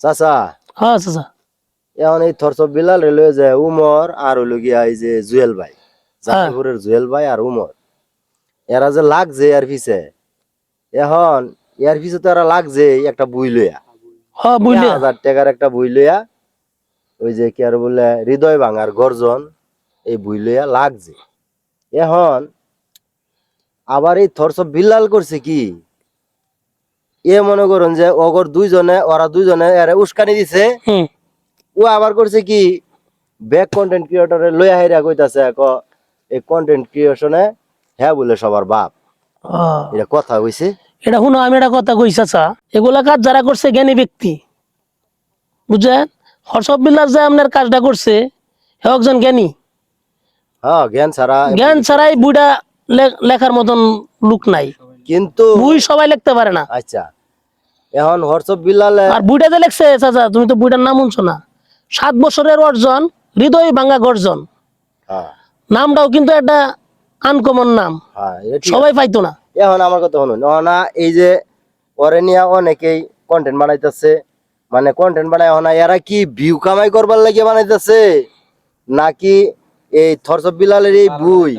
চাচা হ্যাঁ চাচা। এখন এই থরসব বিলাল রেলওয়ে যায় উমর আর হলো গিয়া এই যে জুয়েল ভাই, জাকিপুরের জুয়েল ভাই আর উমর, এরা যে লাগছে এর পিছে, এখন এর পিছে তো এরা লাগছে একটা বই লইয়া, হ্যাঁ বুঝলি। 1000 টাকার একটা বই লইয়া, ওই যে কি আর বলে হৃদয় ভাঙার গর্জন, এই বই লইয়া লাগছে। এখন আবার এই থরসব বিল্লাল করছে কি, এ মনে করুন যে ওগর ওরা দুইজনে এরে উস্কানি দিছে। হুম। ও আবার করছে কি, ব্যাক কন্টেন্ট ক্রিয়েটরে লইয়া হাইরা কইতাছে এই কন্টেন্ট ক্রিয়েশনে হ্যাঁ বলে সবার বাপ, এটা কথা কইছে। এটা শুনো, আমি একটা কথা কই চাচা, এগুলা কাজ যারা করছে জ্ঞানী ব্যক্তি, বুঝছেন? হর্ষব বিলাস যে আপনার কাজটা করছে হে একজন জ্ঞানী। হ্যাঁ, জ্ঞান ছাড়াই বুইটা লেখার মতন লোক নাই, কিন্তু বুই সবাই লিখতে পারে না। আচ্ছা, এখন হর্ষব বিলালে আর বুইটা যে লেখছে চাচা, তুমি তো বুইটার নাম শুনছো না, 7 বছরের অর্জন, হৃদয় ভাঙা গর্জন। হ্যাঁ নামটাও কিন্তু একটা আনকমন নাম, হ্যাঁ, এটা ঠিক সবাই আছে। পাইতো না। এখন আমার কথা শুনুন, না এই যে ওরে নিয়ে অনেকেই কন্টেন্ট বানাইতেছে, মানে কন্টেন্ট বানায় না, এরা কি ভিউ কামাই করবার লাগিয়ে বানাইতেছে নাকি এই থরসব বিলালের এই বই,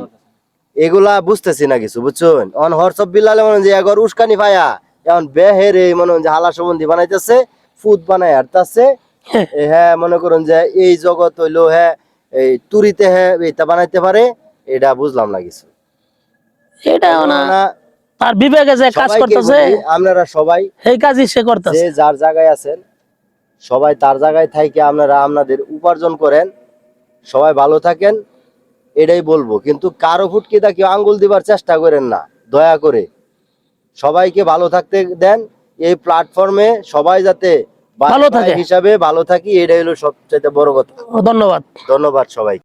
এগুলা বুঝতেছি না কিছু, বুঝছেন? এখন হর্ষব বিলালে মনে হয় যে একবার উস্কানি পায়া এখন বেহের এই মনে হয় যে হালা সম্বন্ধী বানাইতেছে, ফুদ বানায় হারতাছে। হ্যাঁ মনে করুন যে এই জগৎ হইলো হ্যাঁ এই তুরিতে হ্যাঁ এটা বানাইতে পারে, এটা বুঝলাম না কিছু। এটা না, তার বিবেকে যে কাজ সবাইকে করতেছে বলি, আপনারা সবাই এই কাজই সে যে করতেছে। যার জায়গায় আছেন, সবাই তার জায়গায় থাইকে আপনারা আপনাদের উপার্জন করেন, সবাই ভালো থাকেন, এটাই বলবো। কিন্তু কারো ফুটকি দা কেউ আঙ্গুল দিবার চেষ্টা করেন না, দয়া করে সবাইকে ভালো থাকতে দেন। এই প্ল্যাটফর্মে সবাই যাতে ভালো থাকে, হিসাবে ভালো থাকি, এটাই হলো সবচেয়ে বড় কথা। ধন্যবাদ। ধন্যবাদ সবাই।